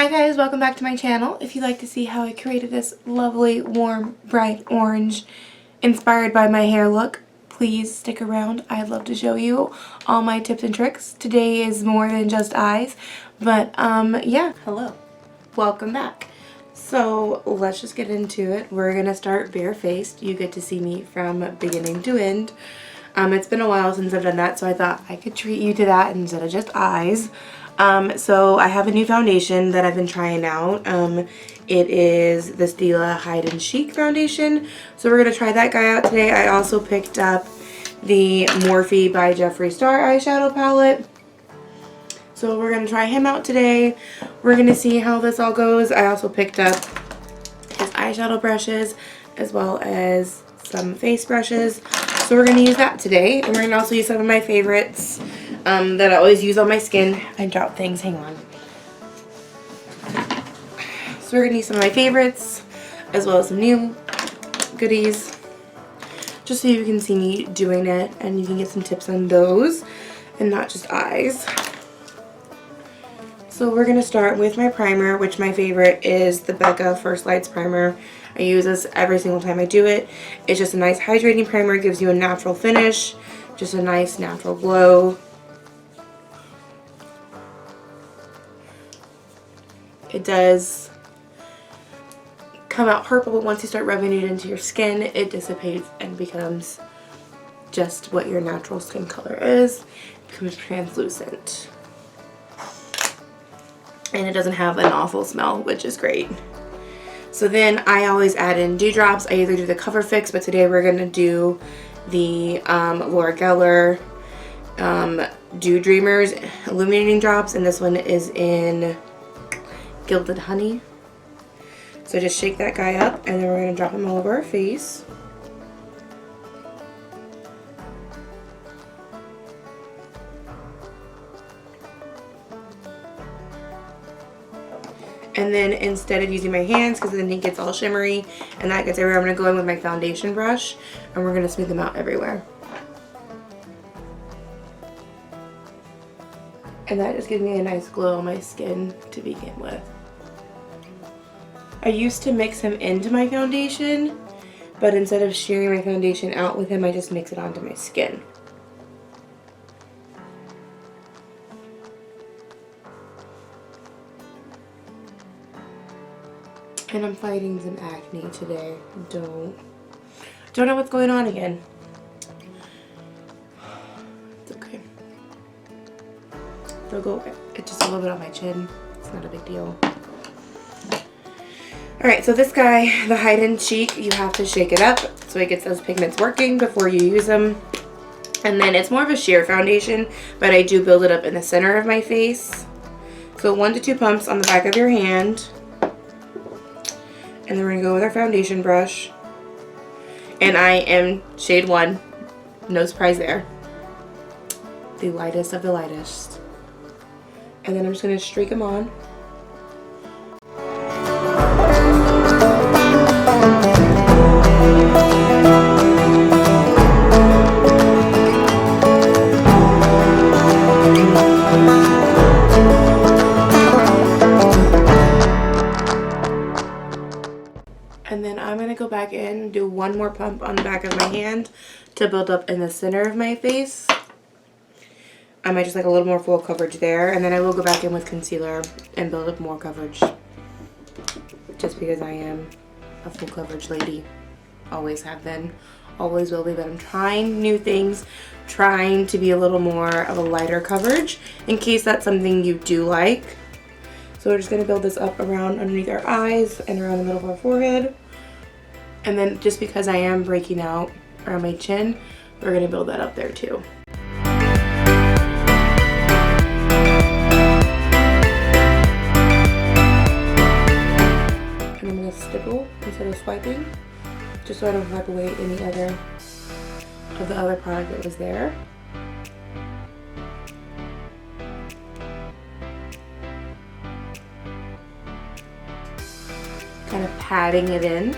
Hi guys, welcome back to my channel. If you'd like to see how I created this lovely, warm, bright orange inspired by my hair look, please stick around. I'd love to show you all my tips and tricks. Today is more than just eyes, but yeah, hello. Welcome back. So let's just get into it. We're gonna start barefaced. You get to see me from beginning to end. It's been a while since I've done that, so I thought I could treat you to that instead of just eyes. So I have a new foundation that I've been trying out. It is the Stila Hide and Chic foundation. So we're going to try that guy out today. I also picked up the Morphe by Jeffree Star eyeshadow palette. So we're going to try him out today. We're going to see how this all goes. I also picked up his eyeshadow brushes as well as some face brushes. So we're going to use that today. And we're going to also use some of my favorites that I always use on my skin. I drop things, hang on. So we're going to use some of my favorites as well as some new goodies, just so you can see me doing it and you can get some tips on those and not just eyes. So we're going to start with my primer, which my favorite is the Becca First Lights primer. I use this every single time I do it. It's just a nice hydrating primer, gives you a natural finish, just a nice natural glow. It does come out purple, but once you start rubbing it into your skin, it dissipates and becomes just what your natural skin color is. It becomes translucent. And it doesn't have an awful smell, which is great. So then I always add in dewdrops. I either do the Cover Fix, but today we're going to do the Laura Geller Dewdreamers Illuminating drops, and this one is in Gilded Honey. So just shake that guy up, and then we're going to drop him all over our face. And then instead of using my hands, because then he gets all shimmery and that gets everywhere, I'm going to go in with my foundation brush and we're going to smooth them out everywhere. And that just gives me a nice glow on my skin to begin with. I used to mix him into my foundation, but instead of shearing my foundation out with him, I just mix it onto my skin. And I'm fighting some acne today. Don't know what's going on again. It's okay. It'll go away. It's just a little bit on my chin. It's not a big deal. Alright, so this guy, the Hide and Cheek, you have to shake it up so it gets those pigments working before you use them. And then it's more of a sheer foundation, but I do build it up in the center of my face. So 1 to 2 pumps on the back of your hand. And then we're going to go with our foundation brush. And I am shade 1. No surprise there. The lightest of the lightest. And then I'm just going to streak them on. And then I'm going to go back in and do 1 more pump on the back of my hand to build up in the center of my face. I might just like a little more full coverage there. And then I will go back in with concealer and build up more coverage. Just because I am a full coverage lady. Always have been. Always will be. But I'm trying new things. Trying to be a little more of a lighter coverage. In case that's something you do like. So we're just going to build this up around underneath our eyes and around the middle of our forehead. And then just because I am breaking out around my chin, we're going to build that up there too. And I'm going to stipple instead of swiping, just so I don't wipe away any other of the other product that was there. Kind of patting it in.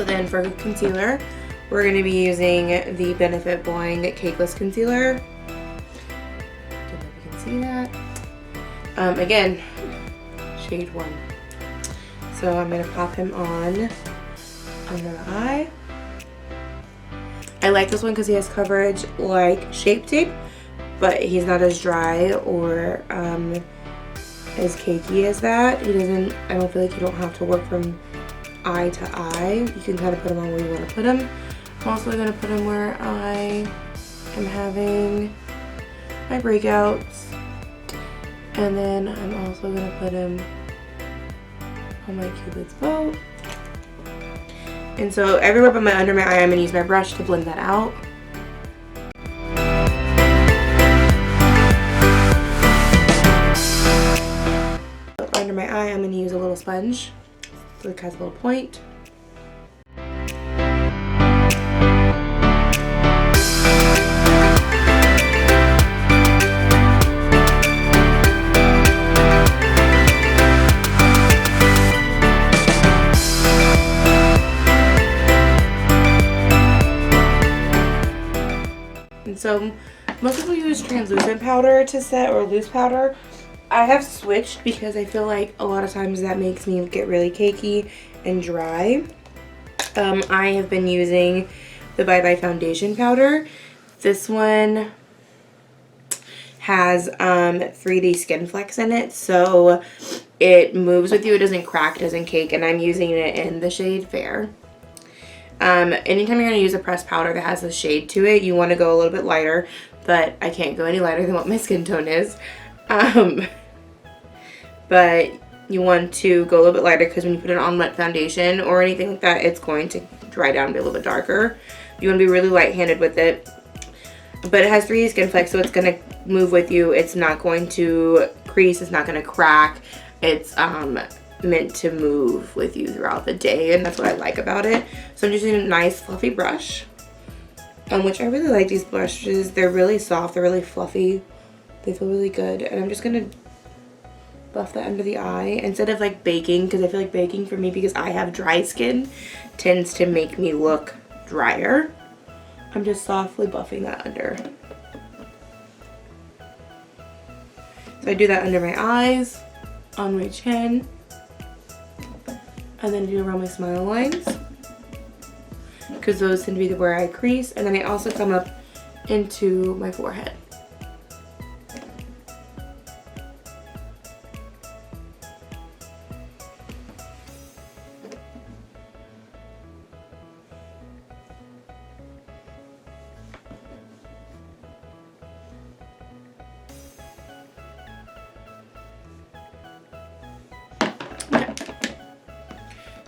So then for concealer, we're going to be using the Benefit Boiing Cakeless Concealer. Don't know if you can see that. Again, shade 1. So I'm going to pop him on under the eye. I like this one because he has coverage like Shape Tape, but he's not as dry or as cakey as that. He doesn't, I don't feel like you don't have to work from eye to eye. You can kind of put them on where you want to put them. I'm also going to put them where I am having my breakouts. And then I'm also going to put them on my Cupid's bow. And so everywhere but under my eye, I'm going to use my brush to blend that out. Under my eye, I'm going to use a little sponge so it has a little point. And so most people use translucent powder to set or loose powder. I have switched because I feel like a lot of times that makes me get really cakey and dry. I have been using the Bye Bye foundation powder. This one has 3D skin flex in it, so it moves with you. It doesn't crack, doesn't cake, and I'm using it in the shade Fair. Anytime you're going to use a pressed powder that has a shade to it, you want to go a little bit lighter, but I can't go any lighter than what my skin tone is. But you want to go a little bit lighter because when you put it on wet foundation or anything like that, it's going to dry down and be a little bit darker. You want to be really light-handed with it. But it has 3D skin flex, so it's going to move with you. It's not going to crease. It's not going to crack. It's meant to move with you throughout the day, and that's what I like about it. So I'm just using a nice fluffy brush, which I really like these brushes. They're really soft. They're really fluffy. They feel really good. And I'm just going to buff that under the eye instead of like baking, because I feel like baking for me, because I have dry skin, tends to make me look drier. I'm just softly buffing that under. So I do that under my eyes, on my chin, and then do around my smile lines, because those tend to be where I crease, and then I also come up into my forehead.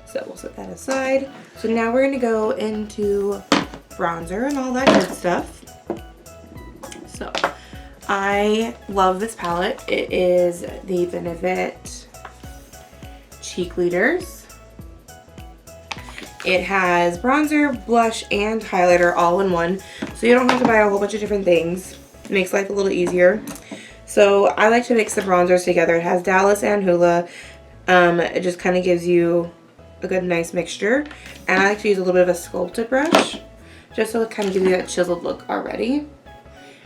So we'll set that aside. So now we're gonna go into bronzer and all that good stuff. So I love this palette. It is the Benefit Cheekleaders. It has bronzer, blush, and highlighter all in one. So you don't have to buy a whole bunch of different things. It makes life a little easier. So I like to mix the bronzers together. It has Dallas and Hoola. It just kind of gives you a good nice mixture, and I like to use a little bit of a sculpted brush just so it kind of gives you that chiseled look already.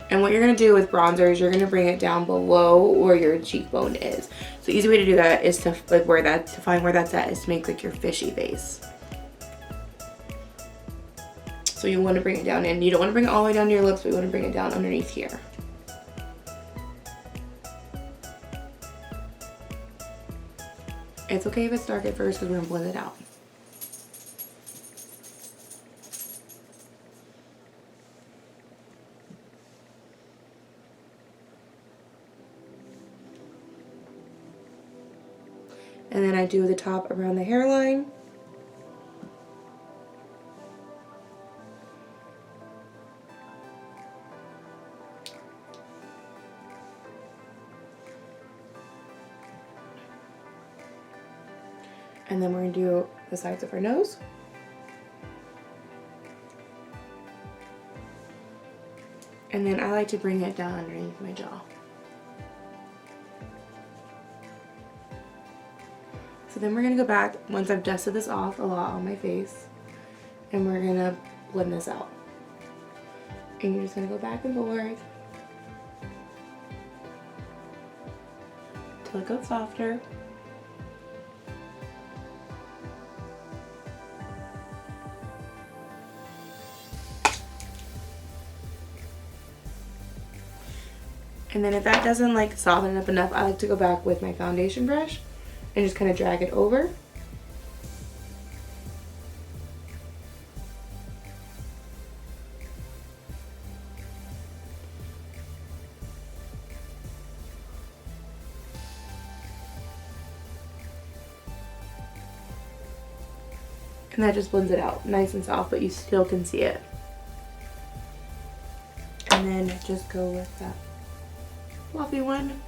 And what you're going to do with bronzer is you're going to bring it down below where your cheekbone is. So the easy way to do that is to like to find where that's at is to make like your fishy face. So you want to bring it down in. You don't want to bring it all the way down to your lips, but you want to bring it down underneath here. It's okay if it's dark at first because we're going to blend it out. And then I do the top around the hairline. And then we're going to do the sides of her nose. And then I like to bring it down underneath my jaw. So then we're going to go back, once I've dusted this off a lot on my face, And we're gonna blend this out. And you're just gonna go back and forth till it goes softer. And then if that doesn't like soften up enough, I like to go back with my foundation brush and just kind of drag it over. And that just blends it out nice and soft, but you still can see it. And then just go with that fluffy one,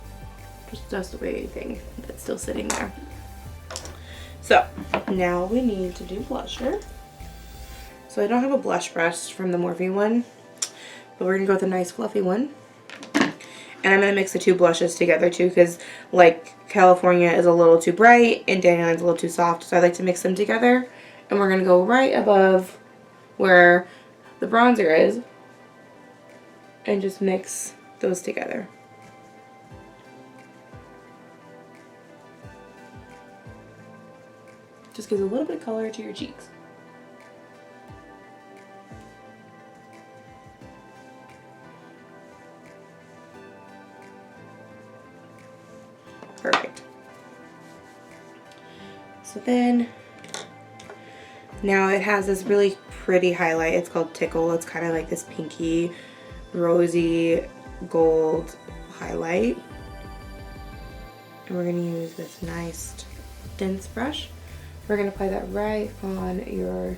just the way thing that's still sitting there. So now we need to do blusher. So I don't have a blush brush from the Morphe one, but we're gonna go with a nice fluffy one. And I'm gonna mix the two blushes together too, because like California is a little too bright and Dandelion's a little too soft, so I like to mix them together. And we're gonna go right above where the bronzer is and just mix those together. Just gives a little bit of color to your cheeks. Perfect. So then, now it has this really pretty highlight. It's called Tickle. It's kind of like this pinky, rosy, gold highlight. And we're going to use this nice dense brush. We're going to apply that right on your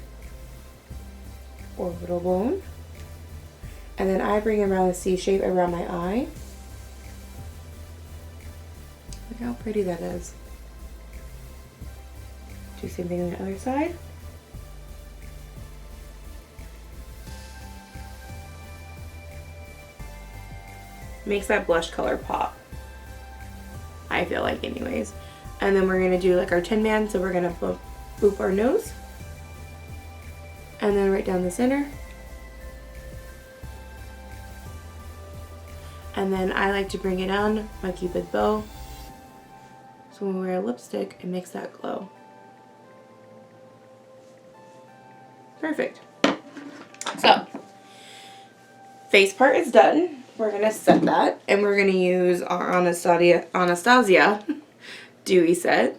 orbital bone. And then I bring around the C shape around my eye. Look how pretty that is. Do the same thing on the other side. Makes that blush color pop, I feel like, anyways. And then we're gonna do like our Tin Man, so we're gonna boop our nose, and then right down the center. And then I like to bring it on my Cupid bow, so when we wear a lipstick, it makes that glow. Perfect. So, face part is done. We're going to set that, and we're going to use our Anastasia Dewy set,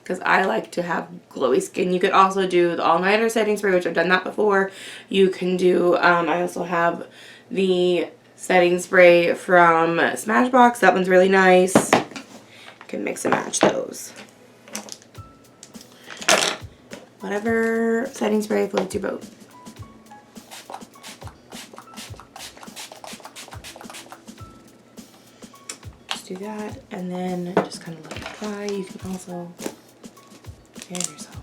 because I like to have glowy skin. You could also do the all-nighter setting spray, which I've done that before. You can do, I also have the setting spray from Smashbox. That one's really nice. You can mix and match those. Whatever setting spray floats your boat. Do that, and then just kind of let it dry. You can also fan yourself.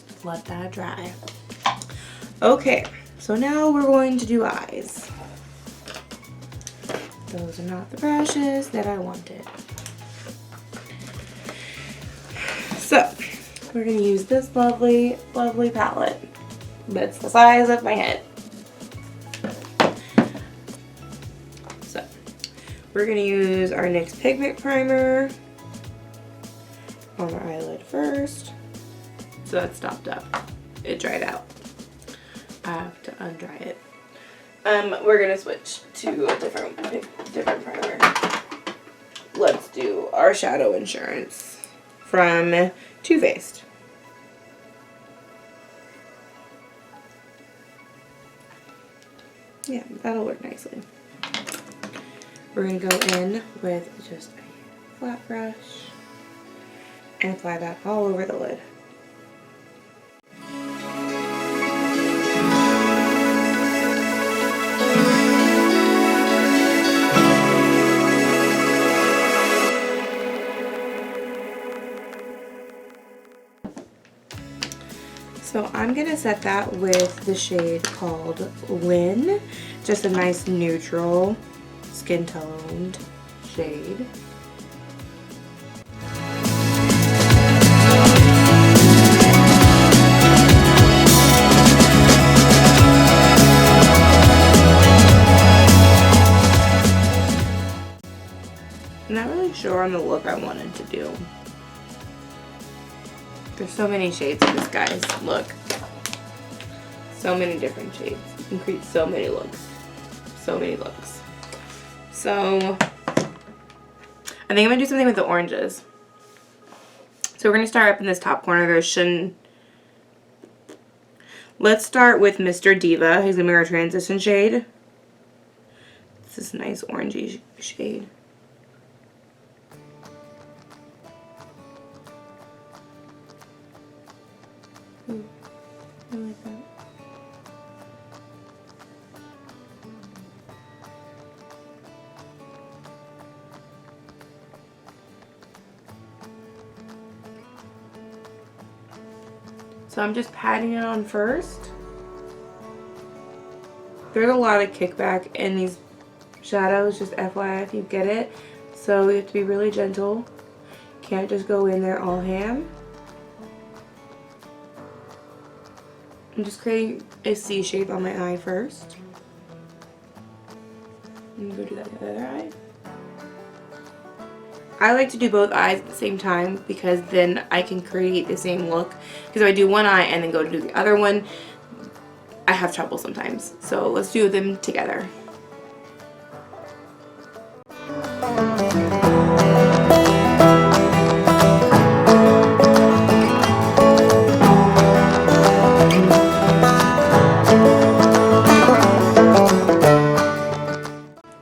Just let that dry. Okay, so now we're going to do eyes. Those are not the brushes that I wanted. So we're going to use this lovely, lovely palette that's the size of my head. We're going to use our NYX Pigment Primer on our eyelid first. So that's stopped up. It dried out. I have to undry it. We're going to switch to a different primer. Let's do our Shadow Insurance from Too Faced. Yeah, that'll work nicely. We're going to go in with just a flat brush and apply that all over the lid. So I'm going to set that with the shade called Lynn, just a nice neutral skin toned shade. I'm not really sure on the look I wanted to do. There's so many shades of this, guys. Look. So many different shades. You can create so many looks. So many looks. So, I think I'm going to do something with the oranges. So we're going to start up in this top corner. Let's start with Mr. Diva. He's going to be our transition shade. It's this nice orangey shade. Ooh, I like that. So I'm just patting it on first. There's a lot of kickback in these shadows, just FYI if you get it. So you have to be really gentle. Can't just go in there all ham. I'm just creating a C shape on my eye first. And go do that with the other eye. I like to do both eyes at the same time because then I can create the same look. Because if I do one eye and then go to do the other one, I have trouble sometimes. So let's do them together.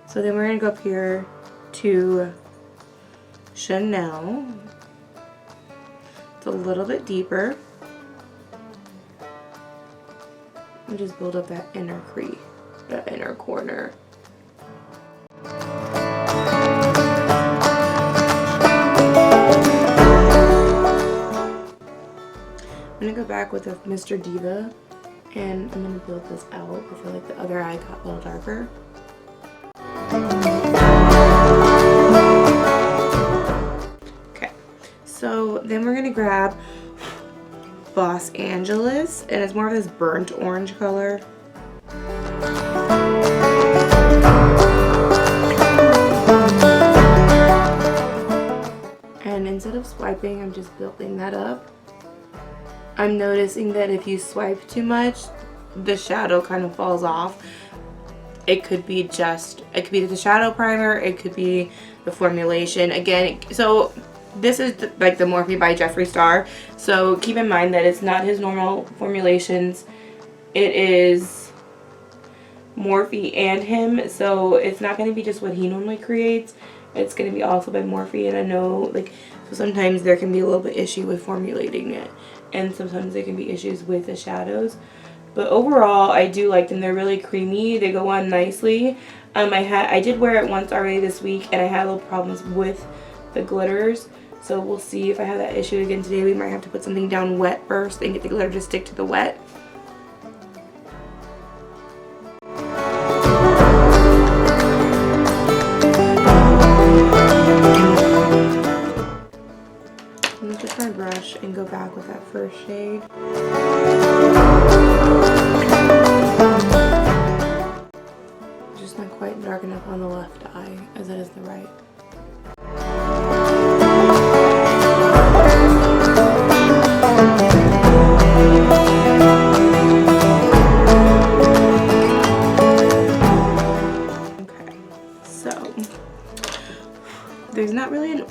So then we're going to go up here to Chanel. It's a little bit deeper. And just build up that inner crease, that inner corner. I'm gonna go back with a Mr. Diva and I'm gonna build this out. I feel like the other eye got a little darker. Okay, so then we're gonna grab Los Angeles, and it's more of this burnt orange color. And instead of swiping, I'm just building that up. I'm noticing that if you swipe too much, the shadow kind of falls off. It could be the shadow primer, it could be the formulation. Again, so this is like the Morphe by Jeffree Star, so keep in mind that it's not his normal formulations. It is Morphe and him, so it's not going to be just what he normally creates. It's going to be also by Morphe, and I know, like, so sometimes there can be a little bit issue with formulating it, and sometimes there can be issues with the shadows. But overall, I do like them. They're really creamy. They go on nicely. I did wear it once already this week, and I had little problems with the glitters. So we'll see if I have that issue again today. We might have to put something down wet first and get the glitter to stick to the wet. I'm going to take my brush and go back with that first shade. Just not quite dark enough on the left eye as it is the right. There's not really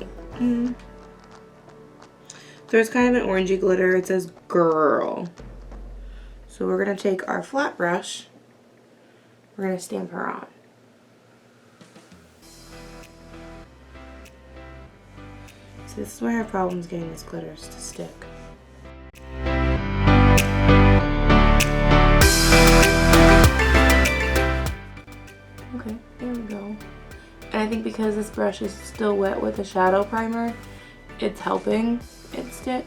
there's kind of an orangey glitter. It says Girrrl. So we're going to take our flat brush. We're going to stamp her on. So this is where I have problems getting these glitters to stick. Okay, there we go. And I think because this brush is still wet with the shadow primer, it's helping it stick.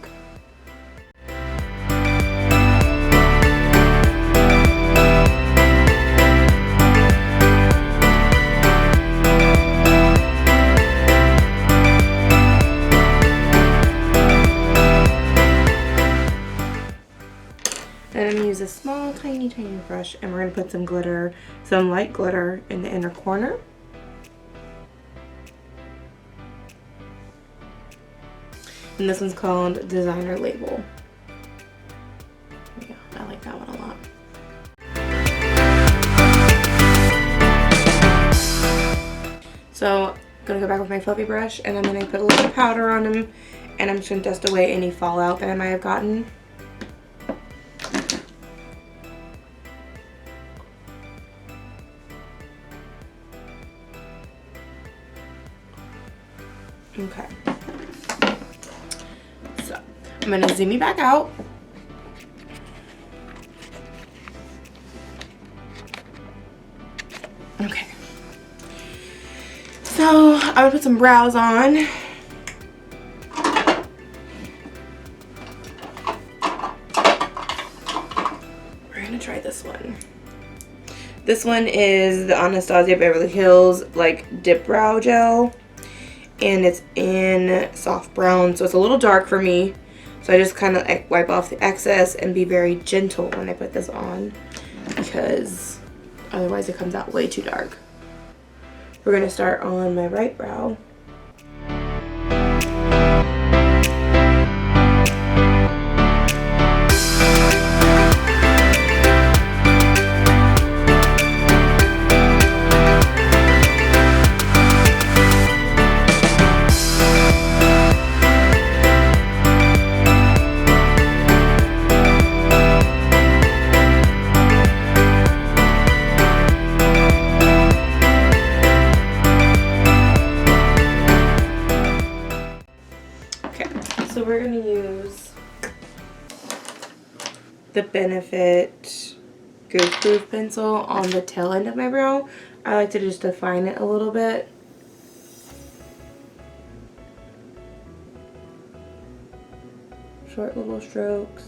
And I'm going to use a small, tiny brush, and we're going to put some glitter, some light glitter in the inner corner. And this one's called Designer Label. Yeah, I like that one a lot. So I'm gonna go back with my fluffy brush and I'm gonna put a little bit of powder on them, and I'm just gonna dust away any fallout that I might have gotten. Okay. So I'm gonna zoom you back out. Okay. So I'm gonna put some brows on. We're gonna try this one. This one is the Anastasia Beverly Hills like Dipbrow gel, and it's in soft brown, so it's a little dark for me. So I just kind of wipe off the excess and be very gentle when I put this on, because otherwise it comes out way too dark. We're going to start on my right brow. So we're going to use the Benefit Goof pencil on the tail end of my brow. I like to just define it a little bit. Short little strokes.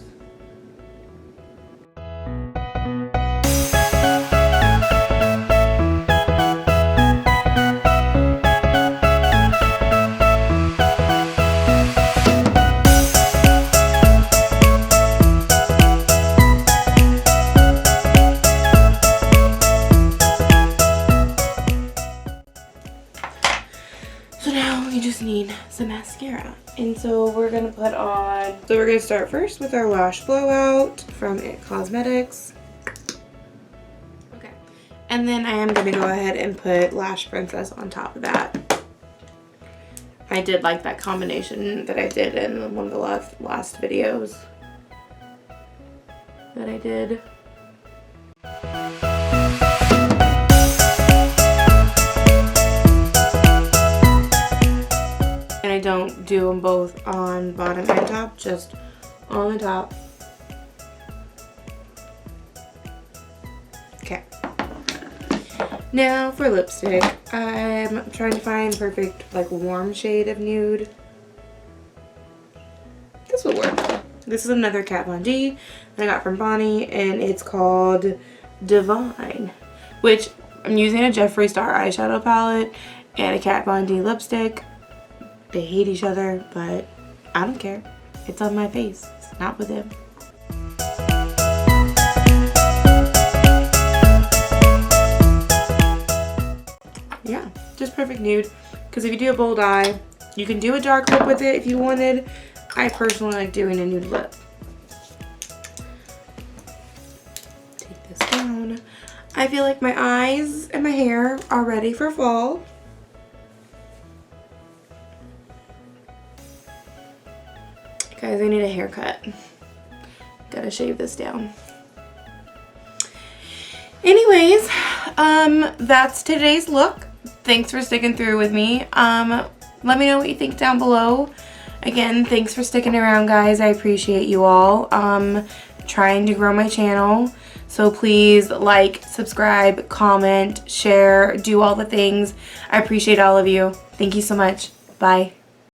Need some mascara, and so we're gonna put on, so we're gonna start first with our lash blowout from It Cosmetics. Okay, and then I am gonna go ahead and put Lash Princess on top of that. I did like that combination that I did in one of the last videos that I did. I don't do them both on bottom and top, just on the top. Okay. Now for lipstick, I'm trying to find the perfect like warm shade of nude. This will work. This is another Kat Von D I got from Bonnie, and it's called Divine, which I'm using a Jeffree Star eyeshadow palette and a Kat Von D lipstick. They hate each other, but I don't care. It's on my face. It's not with him. Yeah, just perfect nude. Because if you do a bold eye, you can do a dark lip with it if you wanted. I personally like doing a nude lip. Take this down. I feel like my eyes and my hair are ready for fall. Guys, I need a haircut. Gotta shave this down. Anyways, that's today's look. Thanks for sticking through with me. Let me know what you think down below. Again, thanks for sticking around, guys. I appreciate you all. Trying to grow my channel. So please like, subscribe, comment, share, do all the things. I appreciate all of you. Thank you so much. Bye.